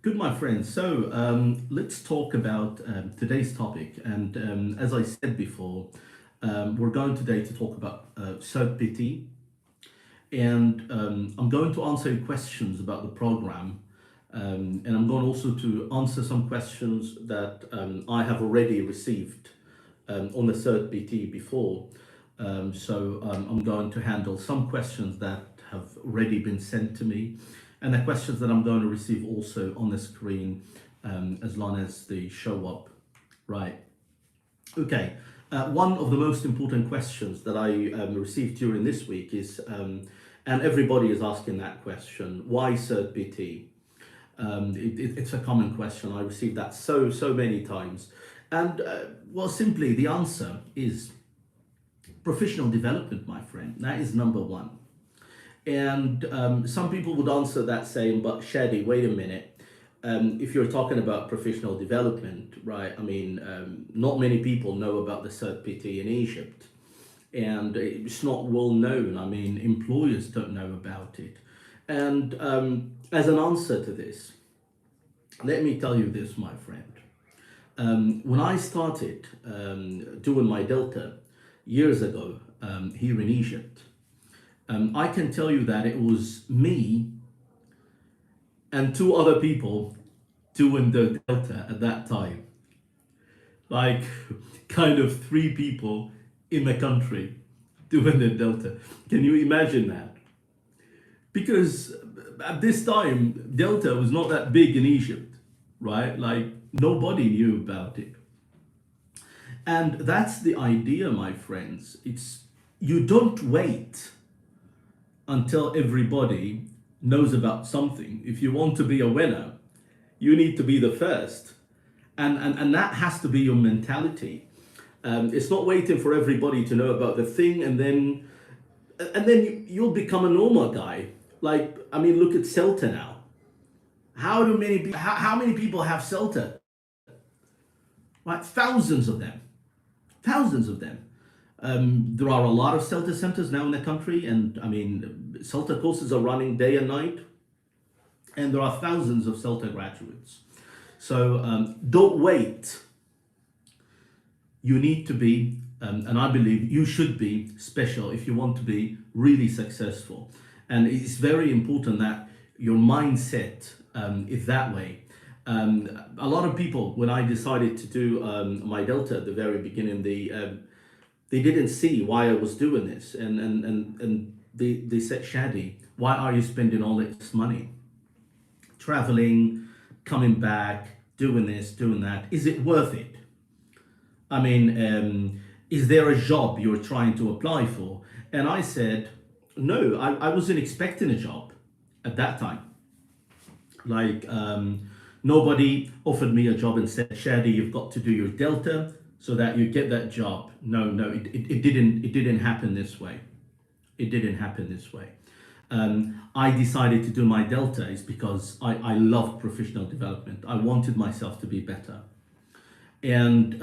Good, my friends. So let's talk about today's topic. And as I said before, we're going today to talk about CertPT. And I'm going to answer your questions about the program. And I'm going also to answer some questions that I have already received on the CertPT before. I'm going to handle some questions that have already been sent to me and the questions that I'm going to receive also on the screen as long as they show up. Right. Okay. One of the most important questions that I received during this week is, and everybody is asking that question, why CertPT? It's a common question. I received that so many times. And well, simply the answer is professional development, my friend. That is number one. And some people would answer that saying, but Shadi, wait a minute. If you're talking about professional development, right? I mean, not many people know about the CertPT in Egypt. And it's not well known. I mean, employers don't know about it. And as an answer to this, let me tell you this, my friend. When I started doing my Delta years ago here in Egypt, I can tell you that it was me and two other people doing the Delta at that time. Like, kind of three people in the country doing the Delta. Can you imagine that? Because at this time, Delta was not that big in Egypt, right? Like, nobody knew about it. And that's the idea, my friends. It's you don't wait until everybody knows about something. If you want to be a winner, you need to be the first. And that has to be your mentality. It's not waiting for everybody to know about the thing and then you'll become a normal guy. Like, I mean, look at Celta now. How many people have Celta? Right, thousands of them. Thousands of them. There are a lot of CELTA centers now in the country, and I mean, CELTA courses are running day and night, and there are thousands of CELTA graduates. So don't wait. You need to be, and I believe you should be special if you want to be really successful. And it's very important that your mindset is that way. A lot of people, when I decided to do my Delta at the very beginning, they didn't see why I was doing this, and they said, Shadi, why are you spending all this money? Traveling, coming back, doing this, doing that. Is it worth it? I mean, is there a job you're trying to apply for? And I said, no, I wasn't expecting a job at that time. Like, nobody offered me a job and said, Shadi, you've got to do your Delta so that you get that job. No, it didn't happen this way. It didn't happen this way. I decided to do my Delta is because I loved professional development. I wanted myself to be better. And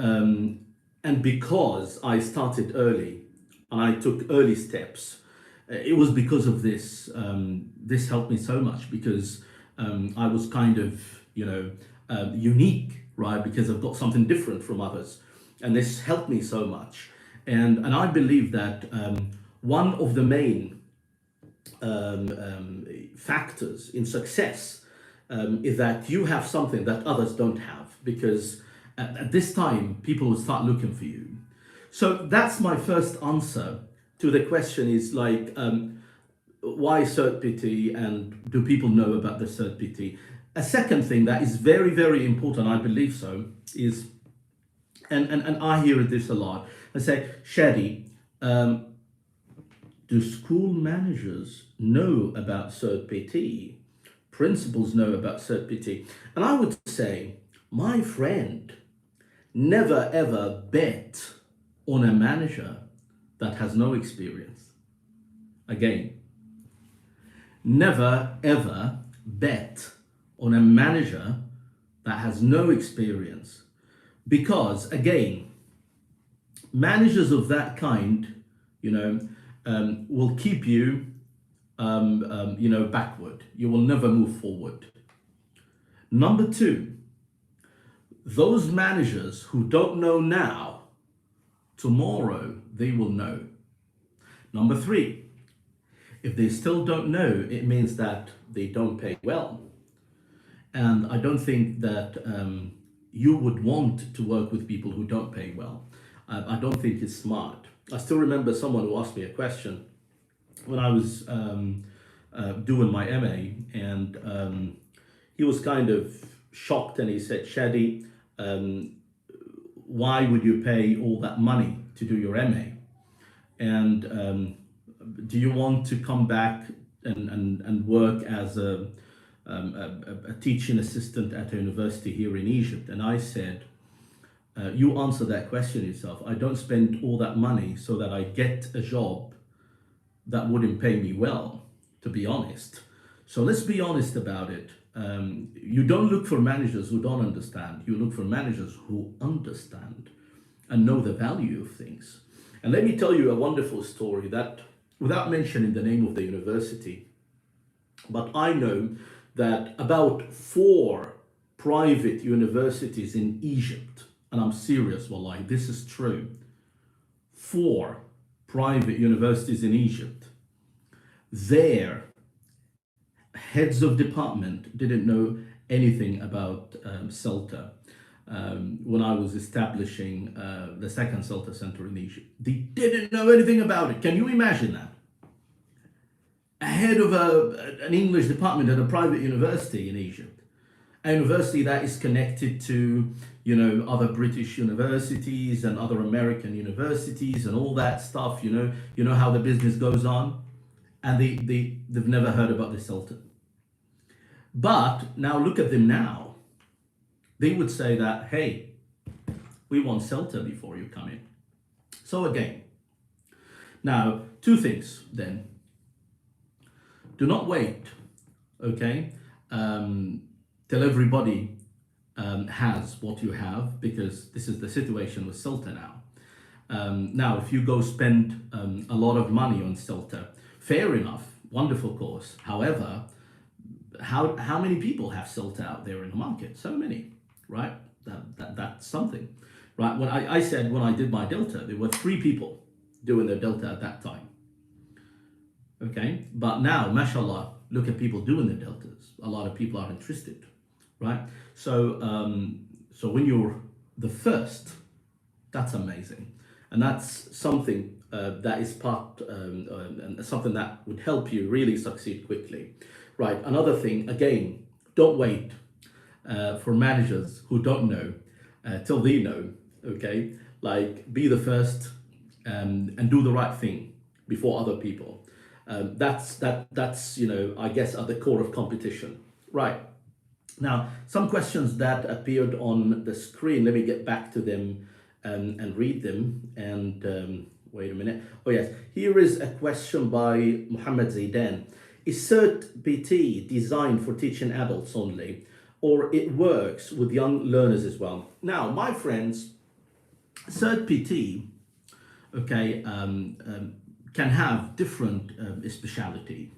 because I started early and I took early steps, it was because of this. This helped me so much because I was kind of, unique, right? Because I've got something different from others. And this helped me so much. And I believe that one of the main factors in success is that you have something that others don't have. Because at this time, people will start looking for you. So that's my first answer to the question is like, why CertPT and do people know about the CertPT? A second thing that is very, very important, I believe so, is, and I hear this a lot, I say, Shadi, do school managers know about CertPT? Principals know about CertPT? And I would say, my friend, never ever bet on a manager that has no experience. Again, never ever bet on a manager that has no experience. Because again, managers of that kind, will keep you, backward. You will never move forward. Number two, those managers who don't know now, tomorrow they will know. Number three, if they still don't know, it means that they don't pay well. And I don't think that you would want to work with people who don't pay well. I don't think it's smart. I still remember someone who asked me a question when I was doing my MA, and he was kind of shocked, and he said, Shadi, why would you pay all that money to do your MA? And do you want to come back and work as a teaching assistant at a university here in Egypt? And I said, you answer that question yourself. I don't spend all that money so that I get a job that wouldn't pay me well, to be honest. So let's be honest about it. You don't look for managers who don't understand. You look for managers who understand and know the value of things. And let me tell you a wonderful story that, without mentioning the name of the university, but I know that about 4 private universities in Egypt, and I'm serious, wallahi, this is true, 4 private universities in Egypt, their heads of department didn't know anything about CELTA. When I was establishing the second CELTA center in Egypt, they didn't know anything about it. Can you imagine that? A head of an English department at a private university in Egypt, a university that is connected to, you know, other British universities and other American universities and all that stuff. You know how the business goes on, and they've never heard about the CELTA. But now look at them now. They would say that, hey, we want CELTA before you come in. So again, now 2 things then. Do not wait, okay, till everybody has what you have, because this is the situation with CELTA now. Now, if you go spend a lot of money on CELTA, fair enough, wonderful course. However, how many people have CELTA out there in the market? So many, right? That's something, right? When I said when I did my Delta, there were 3 people doing their Delta at that time. Okay, but now, mashallah, look at people doing their deltas. A lot of people are interested, right? So, so when you're the first, that's amazing, and that's something that is part and something that would help you really succeed quickly, right? Another thing, again, don't wait for managers who don't know till they know. Okay, like be the first and do the right thing before other people. That's you know, I guess, at the core of competition. Right. Now, some questions that appeared on the screen, let me get back to them and read them. And wait a minute. Oh yes, here is a question by Mohammed Zaidan. Is CERT PT designed for teaching adults only, or it works with young learners as well? Now, my friends, CERT PT, okay, can have different speciality.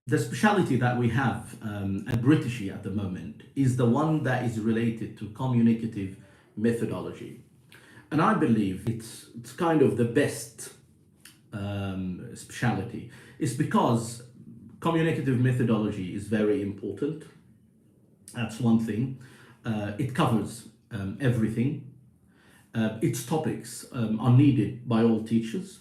The speciality that we have at Britishy at the moment is the one that is related to communicative methodology. And I believe it's kind of the best speciality. It's because communicative methodology is very important. That's one thing. It covers everything. Its topics are needed by all teachers.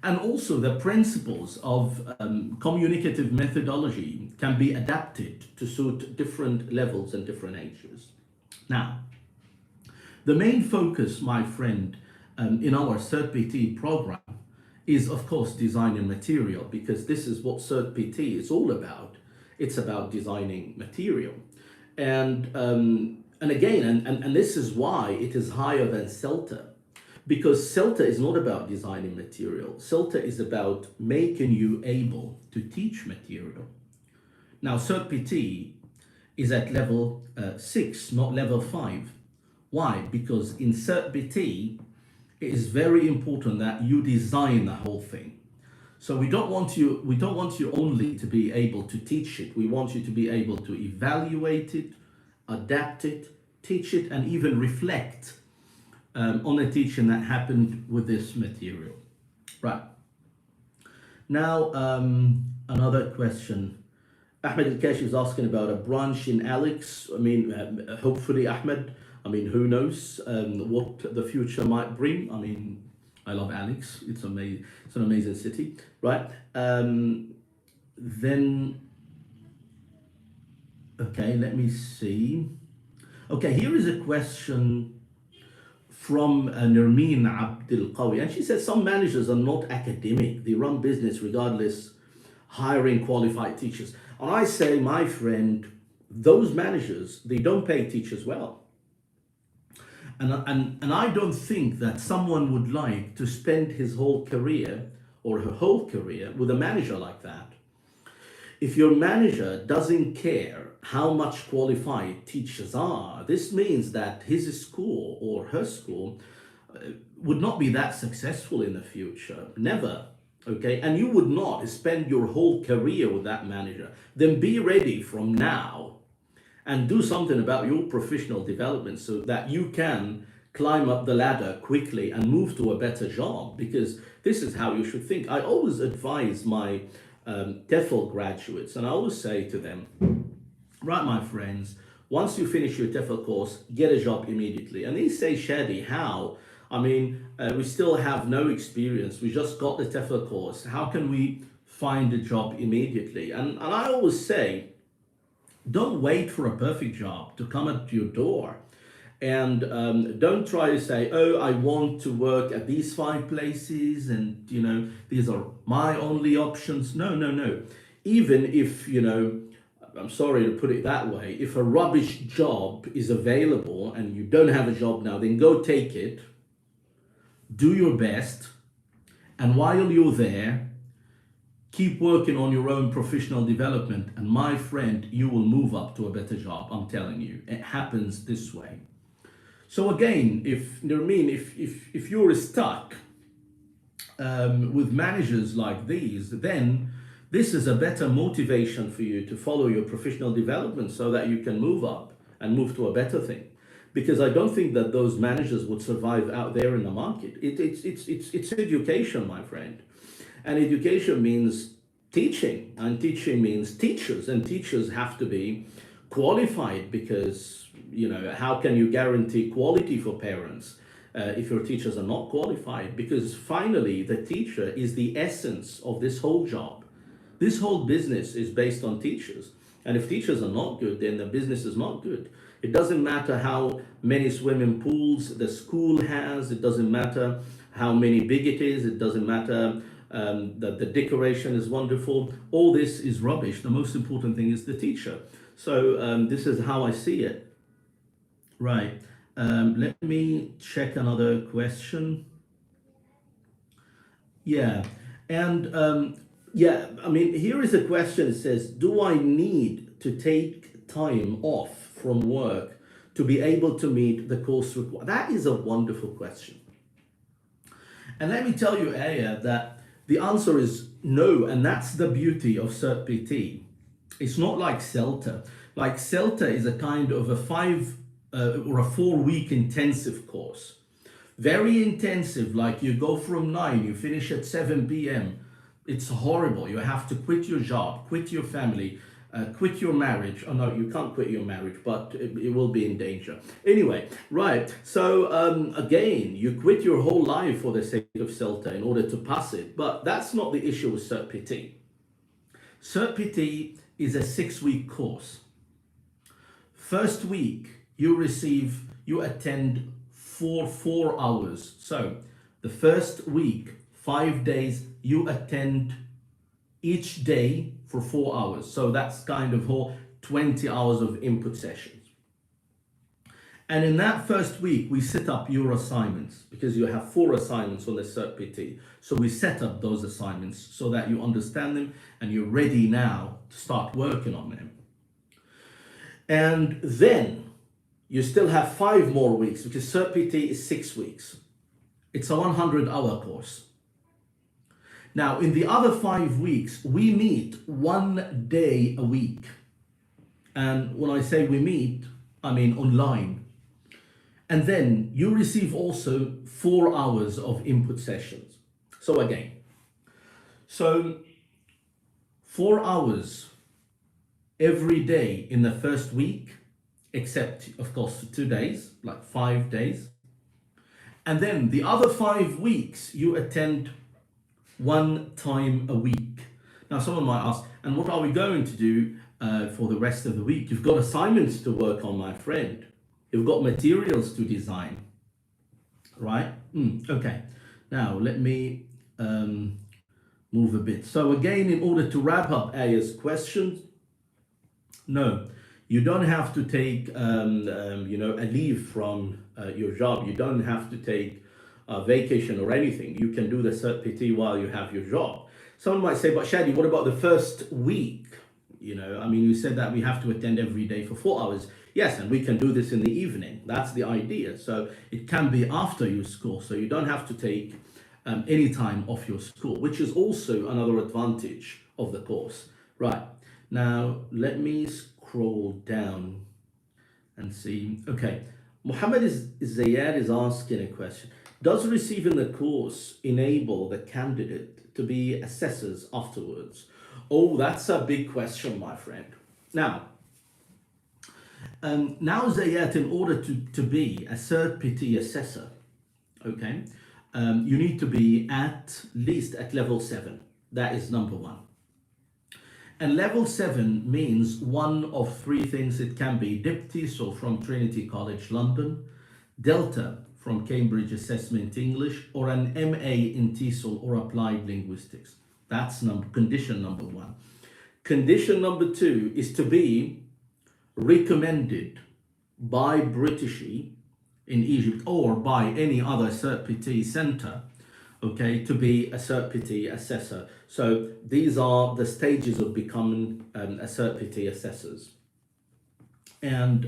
And also the principles of communicative methodology can be adapted to suit different levels and different ages. Now, the main focus, my friend, in our CERT PT program is, of course, designing material, because this is what CERT PT is all about. It's about designing material. And again, and this is why it is higher than CELTA. Because CELTA is not about designing material. CELTA is about making you able to teach material. Now, CERT PT is at level 6, not level 5. Why? Because in CERT PT, it is very important that you design the whole thing. So we don't want you only to be able to teach it. We want you to be able to evaluate it, adapt it, teach it, and even reflect on a teaching that happened with this material. Right. Now, another question. Ahmed Al-Kashi is asking about a branch in Alex. I mean, hopefully, Ahmed, I mean, who knows what the future might bring. I mean, I love Alex. It's amazing. It's an amazing city, right? Then, okay, let me see. Okay, here is a question from Nermeen Abdul Qawi, and she says some managers are not academic. They run business regardless, hiring qualified teachers. And I say, my friend, those managers, they don't pay teachers well. And I don't think that someone would like to spend his whole career or her whole career with a manager like that. If your manager doesn't care how much qualified teachers are, this means that his school or her school would not be that successful in the future. Never. Okay, and you would not spend your whole career with that manager. Then be ready from now and do something about your professional development so that you can climb up the ladder quickly and move to a better job, because this is how you should think. I always advise my TEFL graduates, and I always say to them, right, my friends, once you finish your TEFL course, get a job immediately. And they say, Shadi, how? I mean, we still have no experience. We just got the TEFL course. How can we find a job immediately? And I always say, don't wait for a perfect job to come at your door. And don't try to say, oh, I want to work at these 5 places and, you know, these are my only options. No, no, no. Even if, you know, I'm sorry to put it that way, if a rubbish job is available and you don't have a job now, then go take it. Do your best. And while you're there, keep working on your own professional development. And my friend, you will move up to a better job. I'm telling you, it happens this way. So again, if Nermeen, if you're stuck with managers like these, then this is a better motivation for you to follow your professional development so that you can move up and move to a better thing. Because I don't think that those managers would survive out there in the market. It's education, my friend. And education means teaching, and teaching means teachers, and teachers have to be qualified, because, you know, how can you guarantee quality for parents if your teachers are not qualified? Because finally, the teacher is the essence of this whole job. This whole business is based on teachers. And if teachers are not good, then the business is not good. It doesn't matter how many swimming pools the school has. It doesn't matter how many big it is. It doesn't matter that the decoration is wonderful. All this is rubbish. The most important thing is the teacher. So this is how I see it. Right. Let me check another question. Yeah. And yeah, I mean, here is a question. It says, do I need to take time off from work to be able to meet the course requirement? That is a wonderful question. And let me tell you, Aya, that the answer is no. And that's the beauty of Cert PT. It's not like CELTA. Like CELTA is a kind of a 5 or a 4-week intensive course. Very intensive, like you go from 9, you finish at 7 p.m. It's horrible. You have to quit your job, quit your family, quit your marriage. Oh no, you can't quit your marriage, but it will be in danger. Anyway, right. So again, you quit your whole life for the sake of CELTA in order to pass it. But that's not the issue with Cert PT. Cert PT is a 6-week course. First week, you attend for 4 hours. So the first week, 5 days, you attend each day for 4 hours. So that's kind of whole 20 hours of input sessions. And in that first week, we set up your assignments, because you have 4 assignments on the Cert PT. So we set up those assignments so that you understand them and you're ready now to start working on them. And then you still have 5 more weeks, because Cert PT is 6 weeks. It's a 100-hour course. Now, in the other 5 weeks, we meet 1 day a week. And when I say we meet, I mean online. And then you receive also 4 hours of input sessions. So again, so 4 hours every day in the first week, except of course 2 days, like 5 days. And then the other 5 weeks you attend 1 time a week. Now someone might ask, and what are we going to do for the rest of the week? You've got assignments to work on, my friend. You've got materials to design, right? Okay, now let me move a bit. So again, in order to wrap up Aya's questions, no, you don't have to take a leave from your job. You don't have to take a vacation or anything. You can do the Cert PT while you have your job. Someone might say, but Shadi, what about the first week? You said that we have to attend every day for 4 hours. Yes, and we can do this in the evening. That's the idea. So it can be after your school. So you don't have to take any time off your school, which is also another advantage of the course. Right, now let me scroll down and see. Okay, Muhammad Zayad is asking a question. Does receiving the course enable the candidate to be assessors afterwards? Oh, that's a big question, my friend. Now Zayat, in order to be a Cert PT assessor, okay, you need to be at least at level 7. That is number one. And level 7 means one of 3 things. It can be DIPTIS, so from Trinity College London, Delta from Cambridge Assessment English, or an MA in TESOL or Applied Linguistics. That's condition number 1. Condition number 2 is to be recommended by Britishie in Egypt or by any other Cert PT center, okay, to be a Cert PT assessor. So these are the stages of becoming a Cert PT assessors. And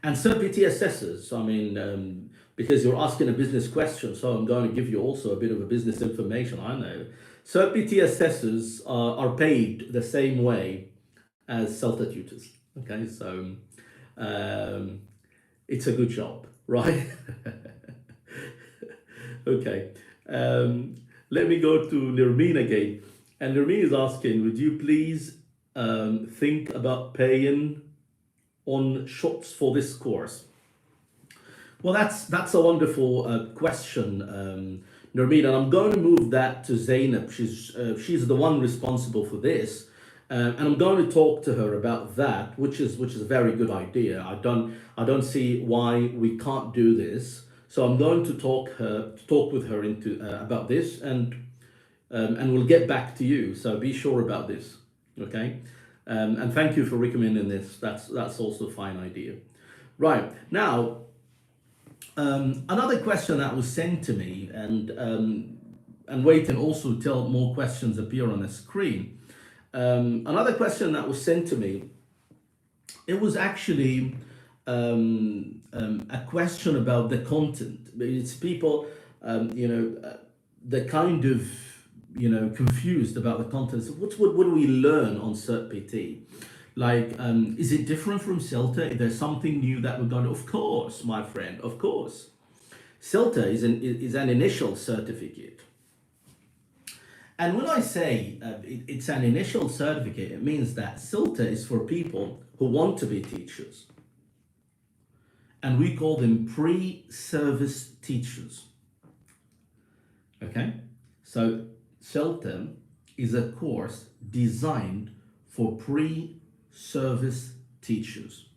Cert PT assessors, because you're asking a business question, so I'm going to give you also a bit of a business information. I know Cert PT assessors are paid the same way as CELTA tutors. Okay, so it's a good job, right? Okay, let me go to Nirmeen again. And Nirmeen is asking, would you please think about paying on shots for this course? Well, that's a wonderful question, Nirmeen, and I'm going to move that to Zainab. She's the one responsible for this. And I'm going to talk to her about that, which is a very good idea. I don't see why we can't do this. So I'm going to talk with her about this, and we'll get back to you. So be sure about this, okay? And thank you for recommending this. That's also a fine idea. Right, now another question that was sent to me, and wait and also till more questions appear on the screen. Another question that was sent to me, it was actually a question about the content. It's people, they're kind of, confused about the content. So what do we learn on Cert PT? Like, is it different from CELTA? Is there something new that we're going to? Of course, my friend, of course. CELTA is an initial certificate. And when I say it's an initial certificate, it means that CELTA is for people who want to be teachers. And we call them pre-service teachers. Okay? So CELTA is a course designed for pre-service teachers.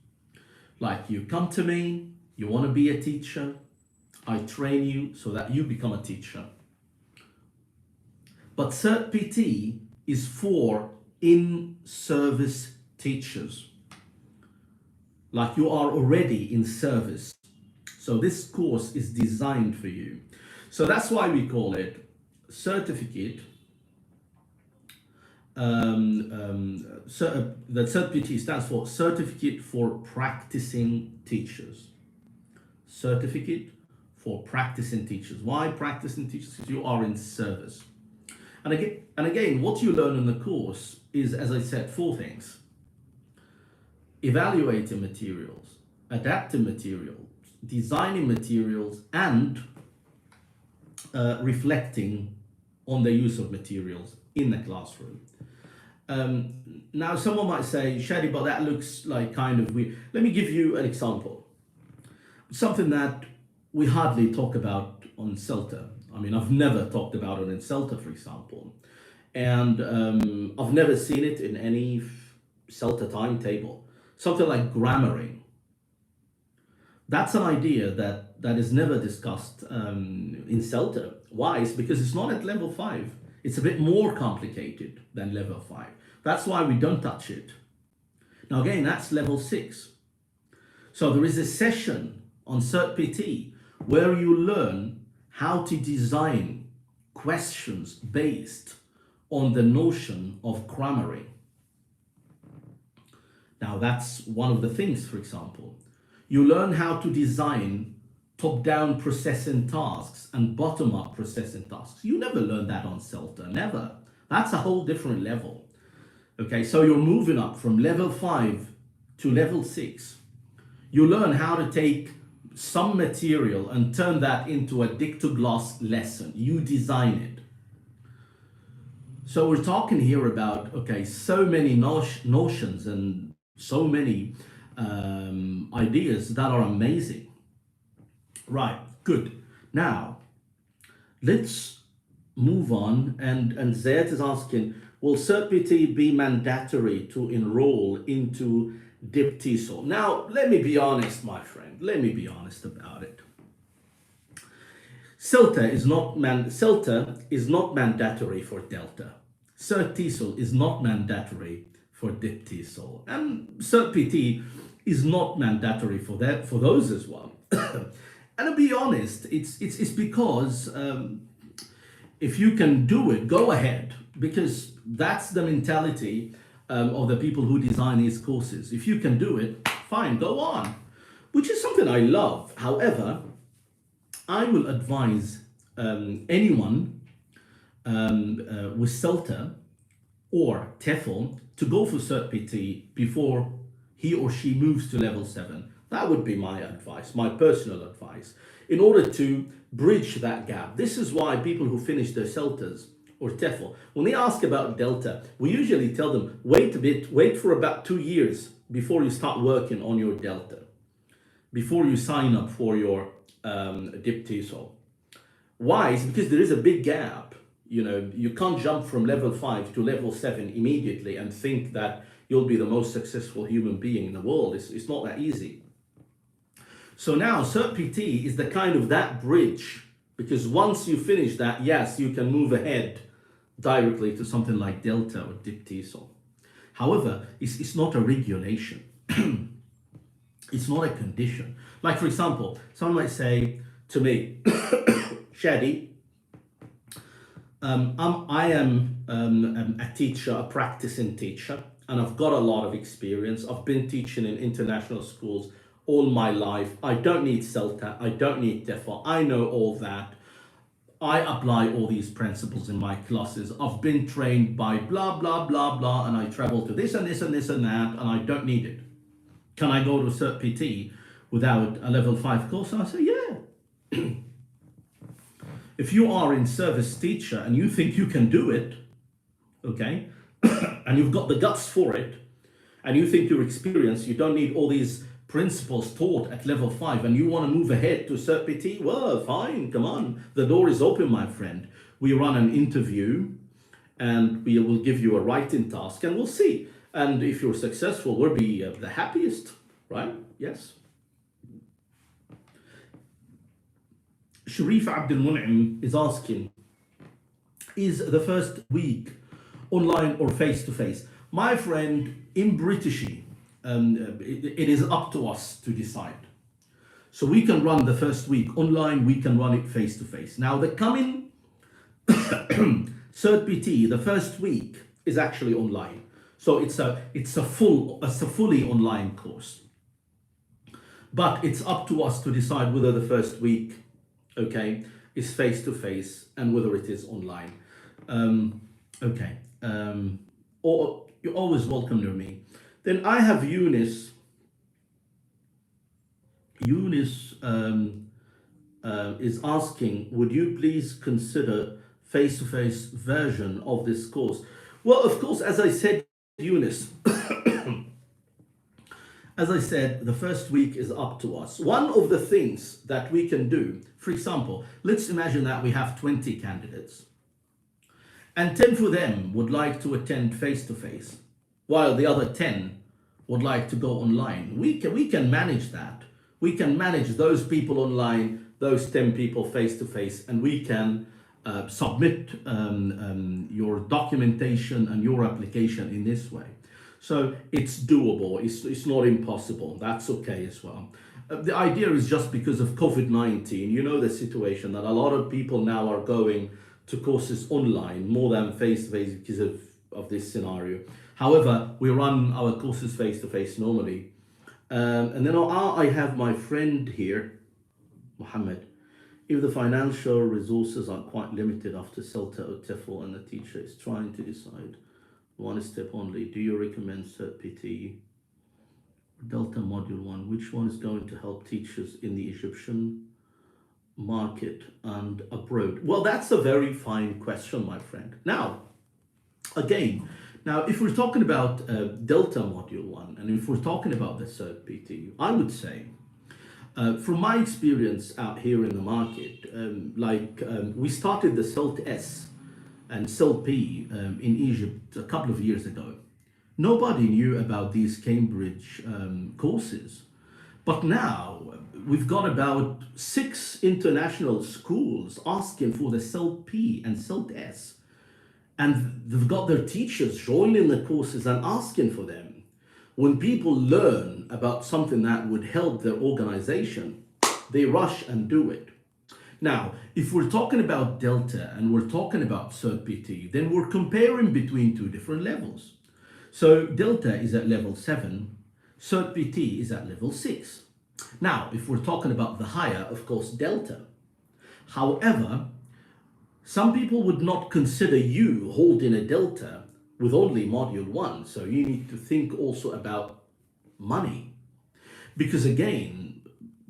Like, you come to me, you want to be a teacher, I train you so that you become a teacher. But Cert PT is for in-service teachers. Like, you are already in service. So this course is designed for you. So that's why we call it certificate. The Cert PT stands for Certificate for Practicing Teachers. Certificate for Practicing Teachers. Why practicing teachers? Because you are in service. And again, what you learn in the course is, as I said, four things: evaluating materials, adapting materials, designing materials, and reflecting on the use of materials in the classroom. Now, someone might say, Shadi, but that looks like kind of weird. Let me give you an example. Something that we hardly talk about on CELTA. I mean, I've never talked about it in CELTA, for example. And I've never seen it in any CELTA timetable. Something like grammaring. That's an idea that is never discussed in CELTA. Why? It's because it's not at level 5. It's a bit more complicated than level 5. That's why we don't touch it. Now again, that's level 6. So there is a session on Cert PT where you learn how to design questions based on the notion of grammaring. Now that's one of the things, for example. You learn how to design top-down processing tasks and bottom-up processing tasks. You never learn that on CELTA, never. That's a whole different level. Okay, so you're moving up from level 5 to level 6. You learn how to take some material and turn that into a Dictogloss lesson. You design it. So we're talking here about, okay, so many notions and so many ideas that are amazing. Right, good. Now, let's move on. And Zayed is asking, will Cert PT be mandatory to enroll into DIP TESOL? Now, let me be honest, my friend. Let me be honest about it. CELTA is not mandatory for Delta. Cert TESOL is not mandatory for DIP TESOL. And Cert PT is not mandatory for those as well. And to be honest, it's because if you can do it, go ahead, because that's the mentality of the people who design these courses. If you can do it, fine, go on, which is something I love. However, I will advise anyone with CELTA or TEFL to go for Cert PT before he or she moves to level 7. That would be my advice, my personal advice, in order to bridge that gap. This is why people who finish their CELTAs or TEFL, when they ask about Delta, we usually tell them, wait a bit, wait for about 2 years before you start working on your Delta, before you sign up for your DIP TESOL. Why? It's because there is a big gap. You know, you can't jump from level 5 to level 7 immediately and think that you'll be the most successful human being in the world. It's not that easy. So now Cert PT is the kind of that bridge, because once you finish that, yes, you can move ahead directly to something like Delta or DIP TESOL. However, it's not a regulation. It's not a condition. Like, for example, someone might say to me, Shadi, I am a teacher, a practicing teacher, and I've got a lot of experience. I've been teaching in international schools all my life. I don't need CELTA, I don't need TEFL, I know all that. I apply all these principles in my classes. I've been trained by blah, blah, blah, blah, and I travel to this and this and this and that, and I don't need it. Can I go to Cert PT without a level 5 course? And I say, yeah. If you are in service teacher and you think you can do it, okay, and you've got the guts for it, and you think you're experienced, you don't need all these principles taught at level 5, and you want to move ahead to Cert PT, well, fine, come on. The door is open, my friend. We run an interview and we will give you a writing task and we'll see. And if you're successful, we'll be the happiest, right? Yes. Sharif Abdul Mun'im is asking, is the first week online or face-to-face? My friend, in Britishy, it is up to us to decide. So we can run the first week online, we can run it face-to-face. Now the coming Cert PT, the first week is actually online. So it's a fully online course. But it's up to us to decide whether the first week, okay, is face-to-face and whether it is online. Okay. Or you're always welcome near me. Then I have Eunice. Eunice is asking, would you please consider face-to-face version of this course? Well, of course, as I said, Eunice, as I said, the first week is up to us. One of the things that we can do, for example, let's imagine that we have 20 candidates and 10 for them would like to attend face to face, while the other 10 would like to go online. We can manage that. We can manage those people online, those 10 people face to face, and we can submit your documentation and your application in this way. So it's doable. It's not impossible. That's okay as well. The idea is just because of COVID-19, you know the situation that a lot of people now are going to courses online more than face-to-face because of this scenario. However, we run our courses face-to-face normally. And then I have my friend here, Mohammed. If the financial resources are quite limited after CELTA or TEFL and the teacher is trying to decide one step only, do you recommend Cert PT or Delta Module 1? Which one is going to help teachers in the Egyptian market and abroad? Well, that's a very fine question, my friend. Now, again, if we're talking about Delta Module 1, and if we're talking about the Cert PT, I would say, from my experience out here in the market, we started the CELT S and CELT P in Egypt a couple of years ago. Nobody knew about these Cambridge courses. But now we've got about 6 international schools asking for the CELT P and CELT S. And they've got their teachers joining the courses and asking for them. When people learn about something that would help their organization, they rush and do it. Now, if we're talking about Delta and we're talking about Cert PT, then we're comparing between 2 different levels. So Delta is at level 7, Cert PT is at level 6. Now, if we're talking about the higher, of course, Delta. However, some people would not consider you holding a Delta with only Module 1. So you need to think also about money. Because again,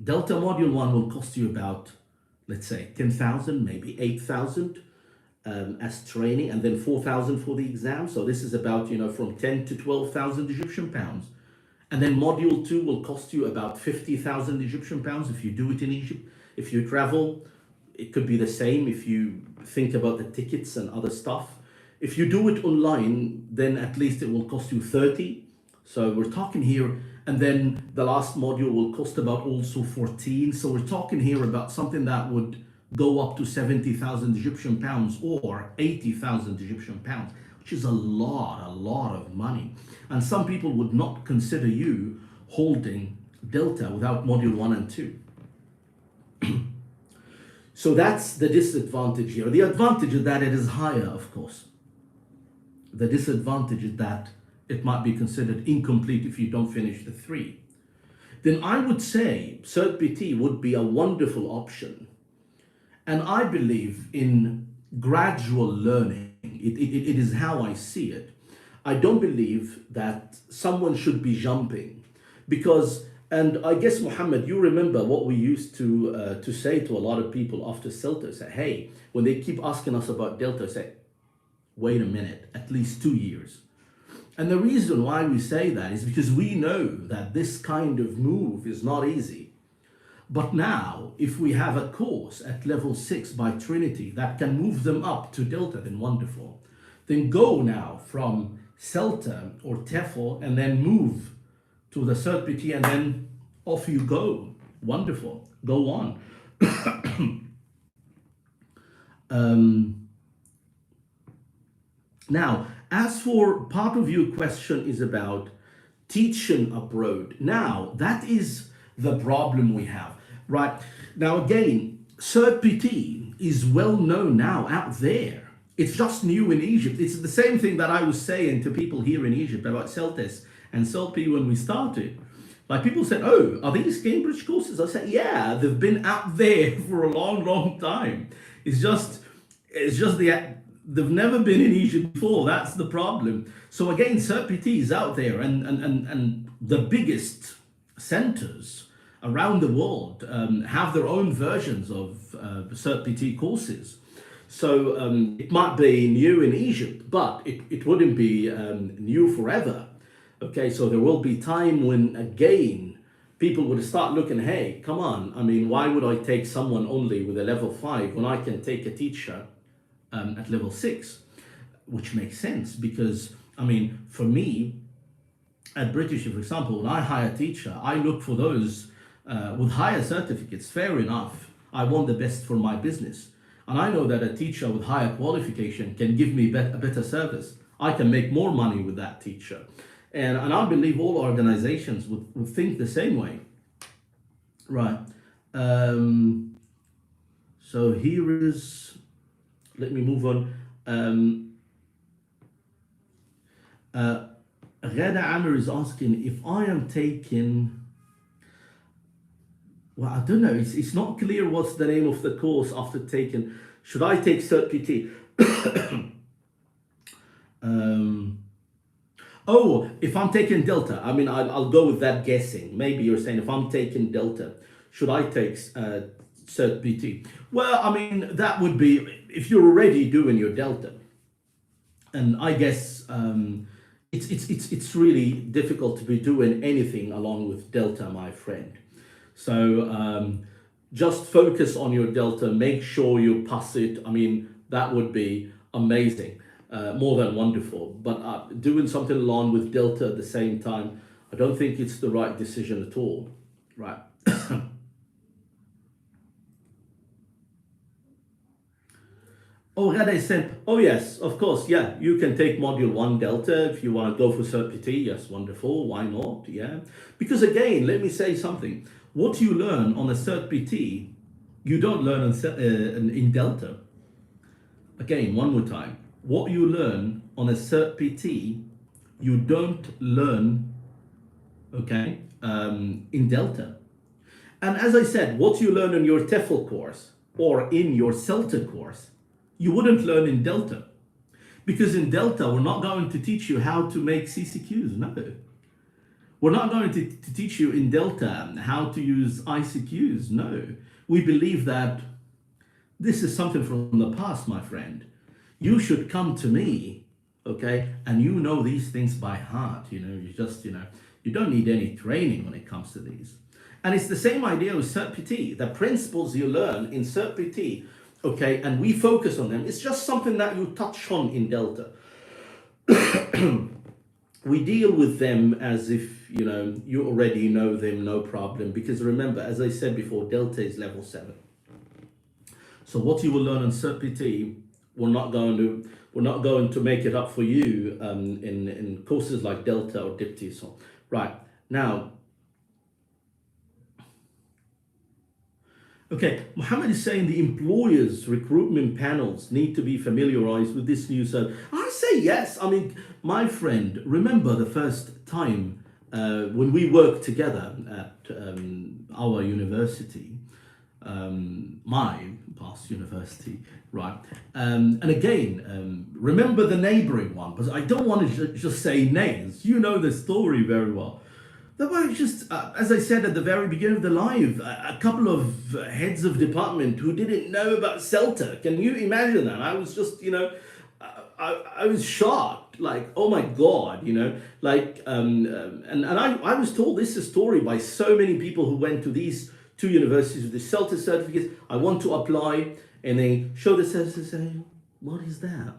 Delta Module 1 will cost you about, let's say, 10,000, maybe 8,000 as training, and then 4,000 for the exam. So this is about, from 10 to 12,000 Egyptian pounds. And then Module 2 will cost you about 50,000 Egyptian pounds if you do it in Egypt. If you travel, it could be the same if you think about the tickets and other stuff. If you do it online, then at least it will cost you 30. So we're talking here, and then the last module will cost about also 14. So we're talking here about something that would go up to 70,000 Egyptian pounds or 80,000 Egyptian pounds, which is a lot of money. And some people would not consider you holding Delta without module 1 and 2. So that's the disadvantage here. The advantage is that it is higher, of course. The disadvantage is that it might be considered incomplete if you don't finish the 3. Then I would say Cert PT would be a wonderful option. And I believe in gradual learning. It is how I see it. I don't believe that someone should be jumping because, and I guess, Mohammed, you remember what we used to say to a lot of people after CELTA, say, hey, when they keep asking us about Delta, say, wait a minute, at least 2 years. And the reason why we say that is because we know that this kind of move is not easy. But now, if we have a course at level 6 by Trinity that can move them up to Delta, then wonderful. Then go now from CELTA or TEFL and then move to the Cert PT, and then off you go. Wonderful. Go on. Now, as for part of your question is about teaching abroad. Now, that is the problem we have, right? Now, again, Cert PT is well known now out there. It's just new in Egypt. It's the same thing that I was saying to people here in Egypt about CELTES and CELT P when we started. Like people said, oh, are these Cambridge courses? I said, yeah, they've been out there for a long time. It's just they've never been in Egypt before. That's the problem. So again, CertPT is out there, and the biggest centers around the world have their own versions of CertPT courses. So it might be new in Egypt, but it wouldn't be new forever. Okay, so there will be time when, again, people would start looking, hey, come on, I mean, why would I take someone only with a level 5 when I can take a teacher at level 6? Which makes sense because, I mean, for me, at British, for example, when I hire a teacher, I look for those with higher certificates. Fair enough, I want the best for my business. And I know that a teacher with higher qualification can give me a better service. I can make more money with that teacher. And I believe all organizations would think the same way. Right. So here is, let me move on. Ghada Amr is asking if I am taking, well, I don't know, it's not clear what's the name of the course after taking, should I take CertPT? Oh, if I'm taking Delta, I mean, I'll go with that guessing. Maybe you're saying if I'm taking Delta, should I take CertPT? Well, I mean, that would be if you're already doing your Delta. And I guess it's really difficult to be doing anything along with Delta, my friend. So just focus on your Delta, make sure you pass it. I mean, that would be amazing. More than wonderful, but doing something along with Delta at the same time, I don't think it's the right decision at all, right? Oh, Rade said, oh yes, of course, yeah, you can take module 1 Delta if you want to go for CertPT. Yes, wonderful, why not? Yeah, because again, let me say something. What you learn on a CertPT, you don't learn in Delta. Again, one more time. What you learn on a CertPT, you don't learn, okay, in Delta. And as I said, what you learn in your TEFL course or in your CELTA course, you wouldn't learn in Delta. Because in Delta, we're not going to teach you how to make CCQs, no. We're not going to teach you in Delta how to use ICQs, no. We believe that this is something from the past, my friend. You should come to me, okay, and you know these things by heart, you know, you don't need any training when it comes to these. And it's the same idea with CertPT. The principles you learn in CertPT, okay, and we focus on them, it's just something that you touch on in Delta. We deal with them as if, you know, you already know them, no problem. Because remember, as I said before, Delta is level 7. So what you will learn on CertPT, we're not going to make it up for you in courses like Delta or DIPT. So, right, now, okay, Mohammed is saying the employers' recruitment panels need to be familiarized with this new service. I say yes. I mean, my friend, remember the first time when we worked together at our university, my past university, right? And again, remember the neighboring one, because I don't want to just say names. You know the story very well. There were just, as I said at the very beginning of the live, a couple of heads of department who didn't know about CELTA. Can you imagine that? I was just, you know, I was shocked, like, oh my God, you know, like, and I was told this story by so many people who went to these 2 universities with the CELTA certificates. I want to apply, and they show the certificate and say, what is that?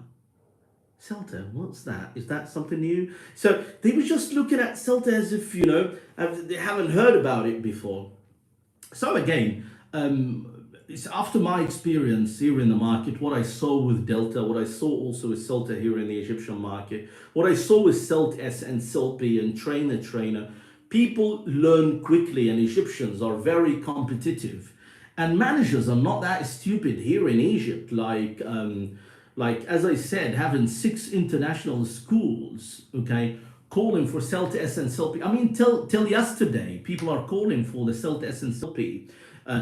CELTA, what's that? Is that something new? So they were just looking at CELTA as if, you know, they haven't heard about it before. So again, it's after my experience here in the market, what I saw with Delta, what I saw also with CELTA here in the Egyptian market, what I saw with CELT-S and CELT-B and trainer, people learn quickly, and Egyptians are very competitive. And managers are not that stupid here in Egypt, like, as I said, having 6 international schools, okay, calling for CELT-S and CELT-B. I mean, till yesterday, people are calling for the CELT-S and CELT-B,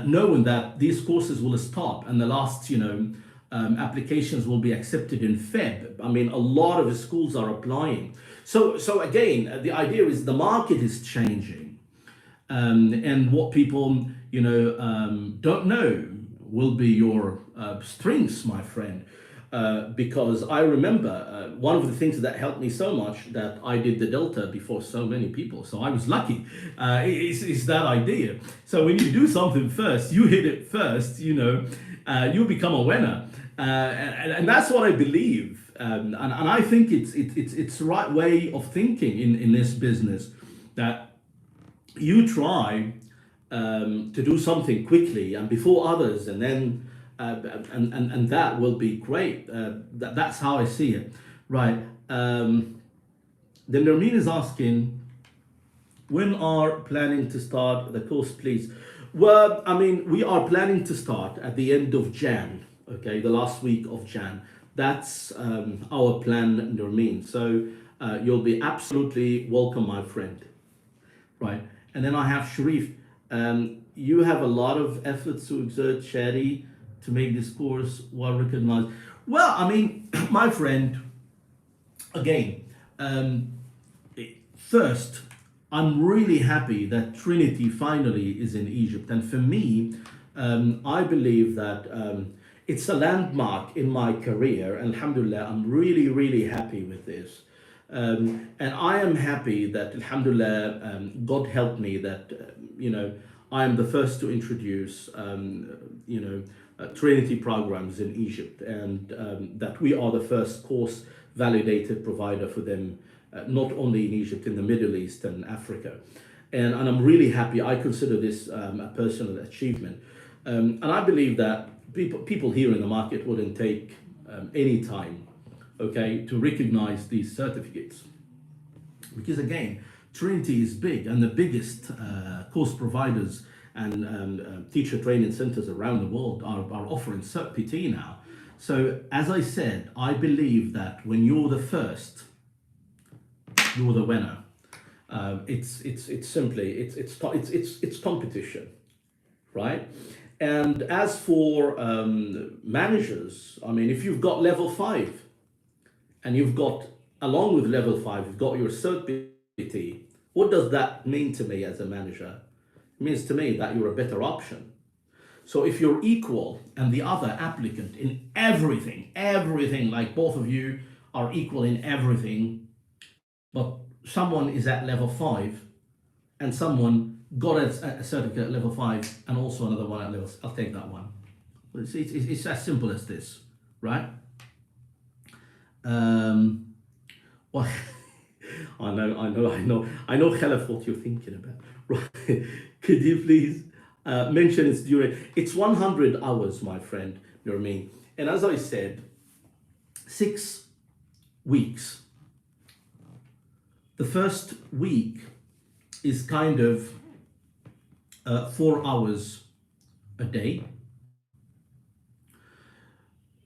knowing that these courses will stop and the last, you know, applications will be accepted in Feb. I mean, a lot of schools are applying. So again, the idea is the market is changing, and what people don't know will be your strengths, my friend. Because I remember one of the things that helped me so much that I did the Delta before so many people. So I was lucky. It's that idea. So when you do something first, you hit it first, you become a winner. And that's what I believe. And I think it's the right way of thinking in this business, that you try to do something quickly and before others, and then and that will be great. That's how I see it. Right. Then Nermeen is asking, when are planning to start the course, please? Well, I mean, we are planning to start at the end of Jan, okay, the last week of Jan. That's our plan, Nermeen. So you'll be absolutely welcome, my friend. Right. And then I have Sharif. You have a lot of efforts to exert, Shadi, to make this course well recognized. Well, I mean, my friend, again, first, I'm really happy that Trinity finally is in Egypt. And for me, I believe that it's a landmark in my career. Alhamdulillah, I'm really, really happy with this. And I am happy that, alhamdulillah, God helped me that, I am the first to introduce, Trinity programs in Egypt, and that we are the first course validated provider for them, not only in Egypt, in the Middle East and Africa. And I'm really happy. I consider this a personal achievement. And I believe that people here in the market wouldn't take any time, okay, to recognize these certificates. Because again, Trinity is big, and the biggest course providers and teacher training centers around the world are offering Cert PT now. So as I said, I believe that when you're the first, you're the winner. It's simply it's competition, right? And as for managers, I mean, if you've got level 5 and you've got, along with level 5, you've got your Cert PT, what does that mean to me as a manager? It means to me that you're a better option. So if you're equal and the other applicant in everything, like both of you are equal in everything, but someone is at level 5 and someone got a certificate at level 5 and also another one at level, I'll take that one. It's as simple as this, right? Well, I know, Khalaf, what you're thinking about. Right? Could you please mention its duration? It's 100 hours, my friend, you know what I mean? And as I said, 6 weeks. The first week is kind of 4 hours a day.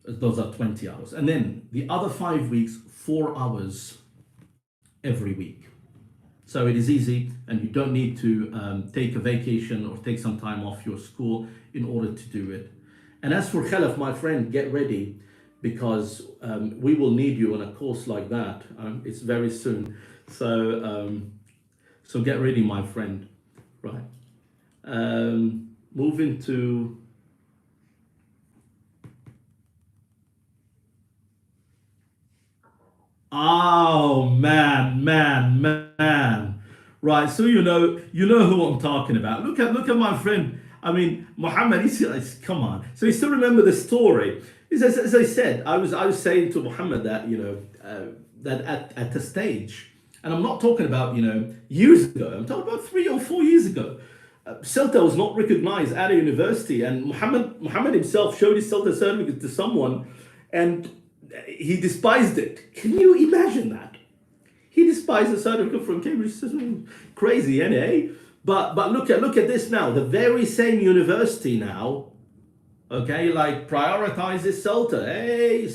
Those are 20 hours. And then the other 5 weeks, 4 hours every week. So it is easy, and you don't need to take a vacation or take some time off your school in order to do it. And as for Khalaf, my friend, get ready, because we will need you on a course like that. It's very soon. So get ready, my friend. Right. Moving to oh man. Right, so you know who I'm talking about. Look at my friend. I mean, Muhammad. Come on. So you still remember the story? As I said, I was saying to Muhammad that that at the stage, and I'm not talking about years ago. I'm talking about 3 or 4 years ago. CELTA was not recognized at a university, and Muhammad himself showed his CELTA certificate to someone, and he despised it. Can you imagine that? He despised the certificate from Cambridge. Crazy, eh? But look at this now. The very same university now, okay, like prioritizes CELTA. Hey,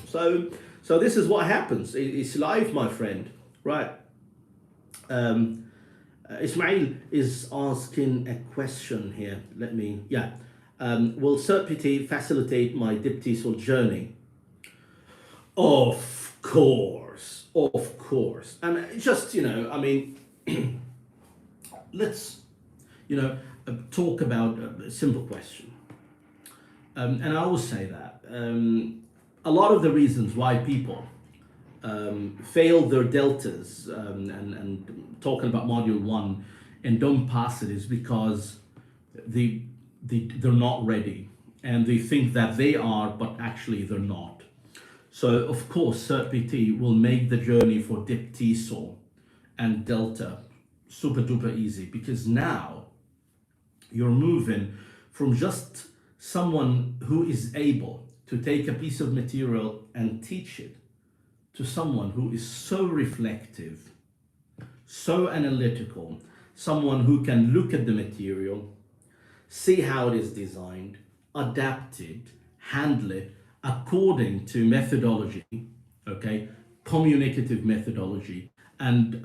so this is what happens. It's life, my friend. Right. Ismail is asking a question here. Will CertPT facilitate my DIPTISOL journey? Of course, of course. And just, I mean, let's, talk about a simple question. And I always say that a lot of the reasons why people fail their deltas and talking about module one and don't pass it is because they're not ready and they think that they are, but actually they're not. So of course, CertPT will make the journey for DIPTISOL and Delta super duper easy, because now you're moving from just someone who is able to take a piece of material and teach it to someone who is so reflective, so analytical, someone who can look at the material, see how it is designed, adapt it, handle it according to methodology, okay, communicative methodology, and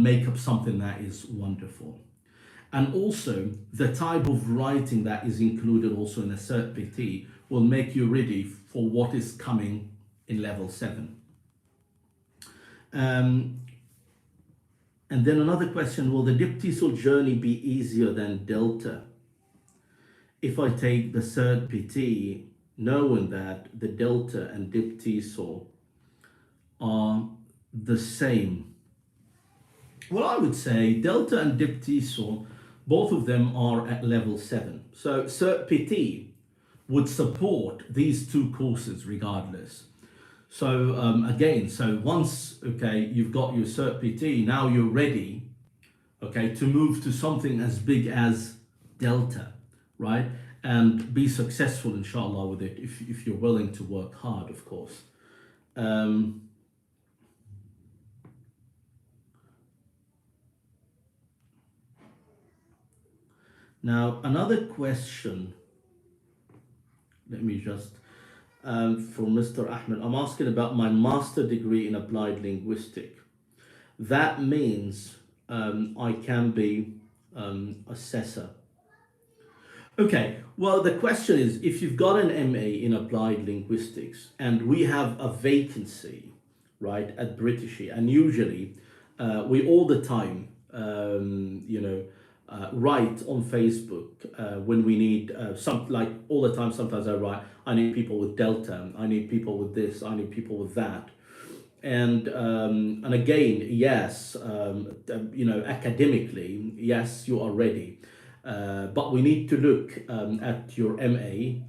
make up something that is wonderful. And also the type of writing that is included also in a CertPT will make you ready for what is coming in level 7. And then another question, will the DIPTISOL journey be easier than Delta if I take the CertPT knowing that the Delta and DIPTISOL are the same? Well, I would say Delta and DIPTISOL, both of them are at level 7. So CertPT would support these two courses regardless. So again, so once, okay, you've got your CertPT, now you're ready, okay, to move to something as big as Delta, right? And be successful, inshallah, with it, if you're willing to work hard, of course. Now, another question, let me just, for Mr. Ahmed, I'm asking about my master degree in applied linguistics. That means I can be assessor. Okay, well, the question is, if you've got an MA in applied linguistics and we have a vacancy, right, at Britishy, and usually we all the time, write on Facebook when we need like all the time. Sometimes I write, I need people with Delta, I need people with this, I need people with that. And again, yes, academically, yes, you are ready. But we need to look at your MA,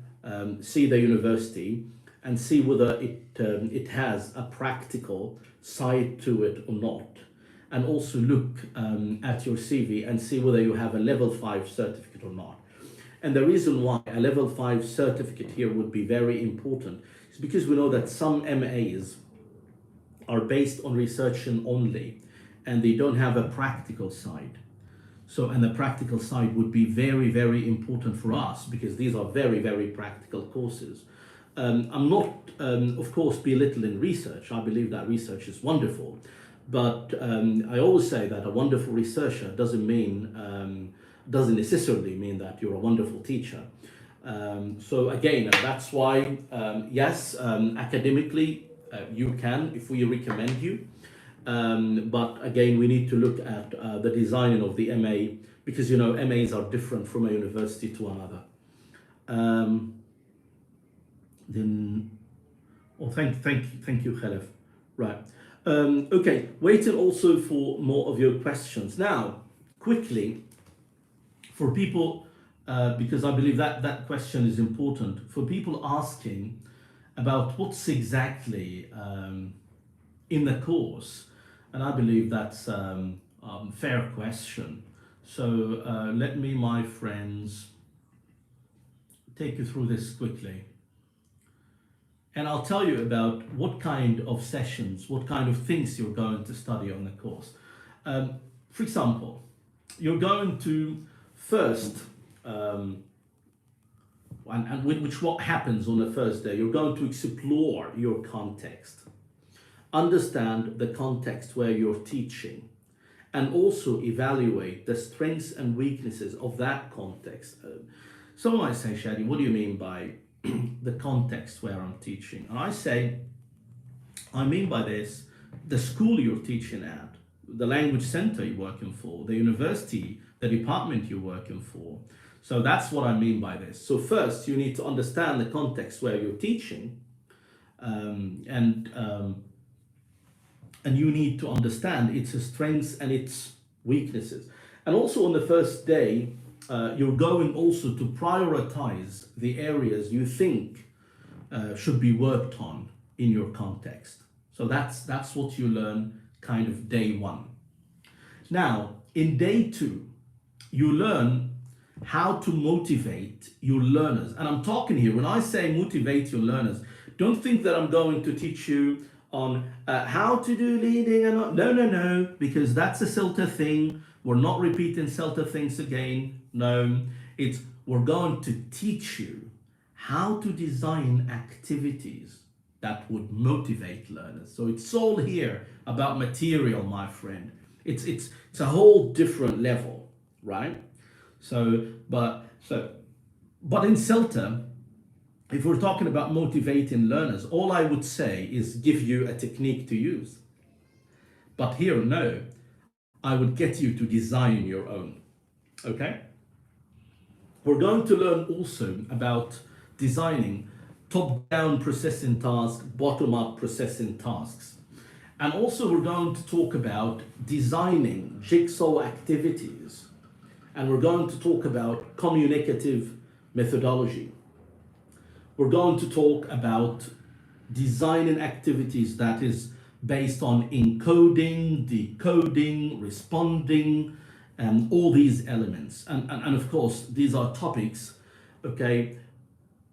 see the university, and see whether it has a practical side to it or not. And also look at your CV and see whether you have a level 5 certificate or not. And the reason why a level 5 certificate here would be very important is because we know that some MAs are based on research only, and they don't have a practical side. So, and the practical side would be very, very important for us, because these are very, very practical courses. I'm not, of course, belittling research. I believe that research is wonderful. But I always say that a wonderful researcher doesn't necessarily mean that you're a wonderful teacher. So again, that's why, yes, academically, you can, if we recommend you. But again, we need to look at the designing of the MA, because MAs are different from a university to another. Thank you, Khalif. Right. Okay, waiting also for more of your questions. Now, quickly, for people, because I believe that question is important, for people asking about what's exactly in the course, and I believe that's a fair question. So let me, my friends, take you through this quickly. And I'll tell you about what kind of sessions, what kind of things you're going to study on the course. For example, you're going to first, what happens on the first day, you're going to explore your context, understand the context where you're teaching, and also evaluate the strengths and weaknesses of that context. Someone might say, Shadi, what do you mean by the context where I'm teaching? And I say, I mean by this, the school you're teaching at, the language center you're working for, the university, the department you're working for. So that's what I mean by this. So first, you need to understand the context where you're teaching, and you need to understand its strengths and its weaknesses. And also on the first day, you're going also to prioritize the areas you think should be worked on in your context. So that's what you learn kind of day one. Now, in day two, you learn how to motivate your learners. And I'm talking here, when I say motivate your learners, don't think that I'm going to teach you on how to do leading and not. No, because that's a CELTA thing. We're not repeating CELTA things again. No, we're going to teach you how to design activities that would motivate learners. So it's all here about material, my friend. It's a whole different level, right? But in CELTA, if we're talking about motivating learners, all I would say is give you a technique to use. But here, no, I would get you to design your own, okay? We're going to learn also about designing top-down processing tasks, bottom-up processing tasks. And also we're going to talk about designing jigsaw activities. And we're going to talk about communicative methodology. We're going to talk about designing activities that is based on encoding, decoding, responding, and all these elements. And of course, these are topics, okay,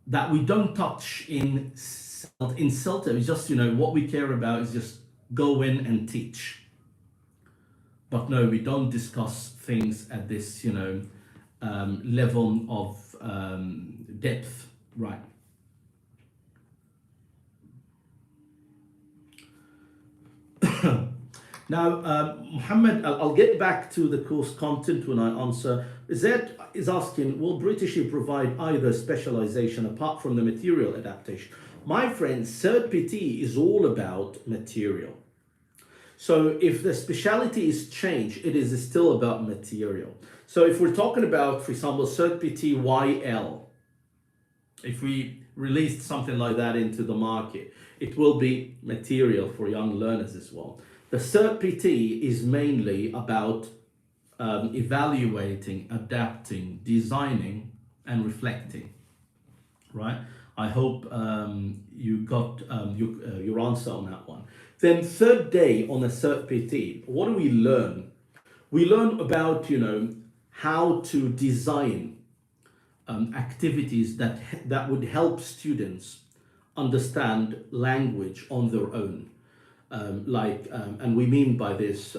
that we don't touch in CELTA. It's just, what we care about is just go in and teach. But no, we don't discuss things at this, level of depth, right? Now, Muhammad, I'll get back to the course content when I answer. Zed is asking, will Britishing provide either specialization apart from the material adaptation? My friend, Cert PT is all about material. So if the speciality is change, it is still about material. So if we're talking about, for example, Cert PT YL, if we released something like that into the market, it will be material for young learners as well. The Cert PT is mainly about evaluating, adapting, designing, and reflecting, right? I hope you got your answer on that one. Then third day on the Cert PT, what do we learn? We learn about, how to design activities that would help students understand language on their own. And we mean by this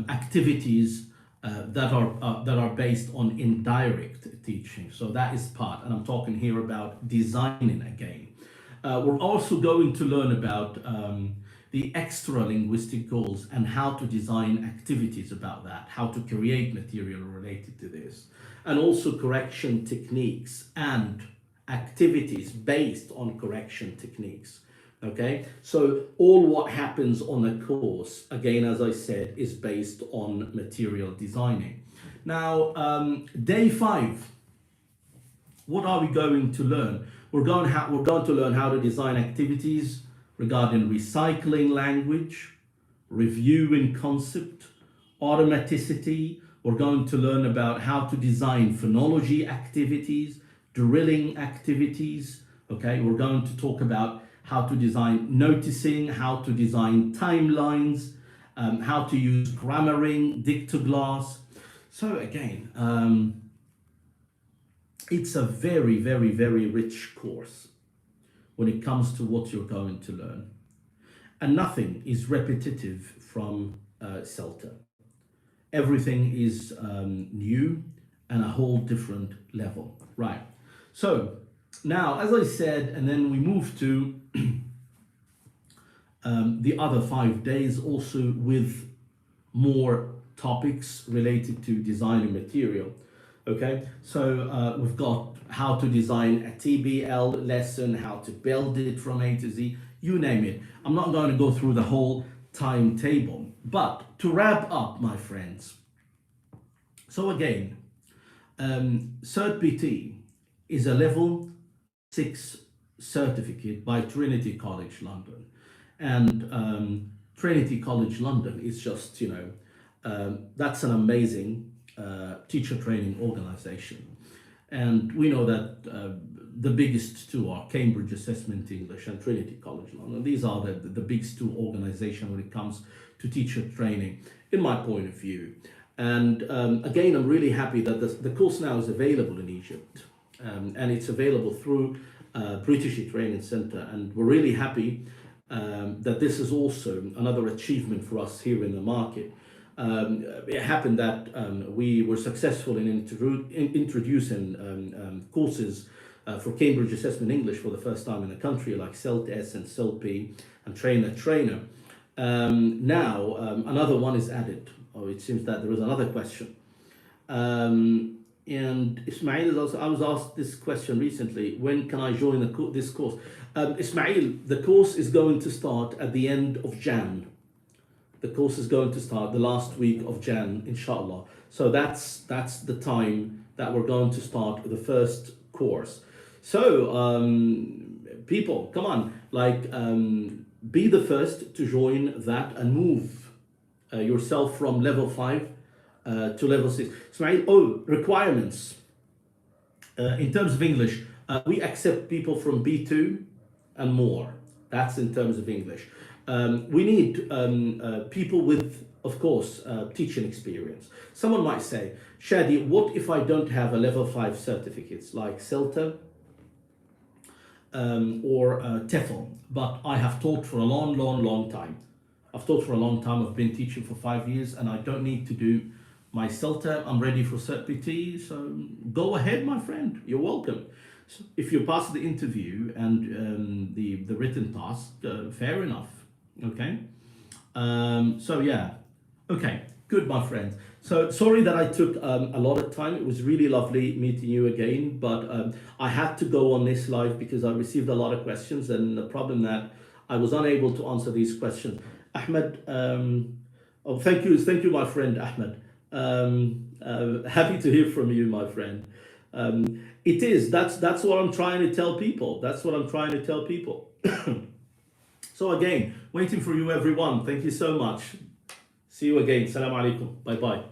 activities that are based on indirect teaching. So that is part, and I'm talking here about designing again. We're also going to learn about the extra linguistic goals and how to design activities about that, how to create material related to this, and also correction techniques and activities based on correction techniques. Okay, so all what happens on a course, again, as I said, is based on material designing. Now, day 5, what are we going to learn? We're going to learn how to design activities regarding recycling language, reviewing concept, automaticity. We're going to learn about how to design phonology activities, drilling activities. Okay, we're going to talk about how to design noticing, how to design timelines, how to use grammaring, dictoglass. So again, it's a very, very, very rich course when it comes to what you're going to learn. And nothing is repetitive from CELTA. Everything is new and a whole different level, right? So now, as I said, and then we move to the other 5 days also with more topics related to design and material. Okay, so we've got how to design a TBL lesson, how to build it from A to Z, you name it. I'm not going to go through the whole timetable, but to wrap up, my friends. So again, Cert PT is a level 6 certificate by Trinity College London. And Trinity College London is just, that's an amazing teacher training organization. And we know that the biggest two are Cambridge Assessment English and Trinity College London. These are the biggest two organizations when it comes to teacher training, in my point of view. And again, I'm really happy that the course now is available in Egypt. And it's available through British Training Center. And we're really happy that this is also another achievement for us here in the market. It happened that we were successful in introducing courses for Cambridge Assessment English for the first time in the country, like CELT-S and CELT-P and Trainer. Now, another one is added. Oh, it seems that there is another question. And Ismail is also, I was asked this question recently, when can I join this course? Ismail, the course is going to start at the end of Jan. The course is going to start the last week of Jan, inshallah. So that's the time that we're going to start the first course. So people, come on, be the first to join that and move yourself from level 5 to level 6. Ismail, requirements. In terms of English, we accept people from B2 and more. That's in terms of English. We need people with, of course, teaching experience. Someone might say, Shadi, what if I don't have a level 5 certificates like CELTA or TEFL, but I have taught for a long time. I've taught for a long time, I've been teaching for 5 years, and I don't need to do my CELTA, I'm ready for Cert PT, so go ahead, my friend, you're welcome. So if you pass the interview and the written task, fair enough, okay? So yeah, okay, good, my friends. So sorry that I took a lot of time. It was really lovely meeting you again, but I had to go on this live because I received a lot of questions, and the problem that I was unable to answer these questions. Ahmed, thank you, my friend Ahmed. Happy to hear from you, my friend. That's what I'm trying to tell people. That's what I'm trying to tell people. So again, waiting for you, everyone. Thank you so much. See you again. Salam alaikum. Bye bye.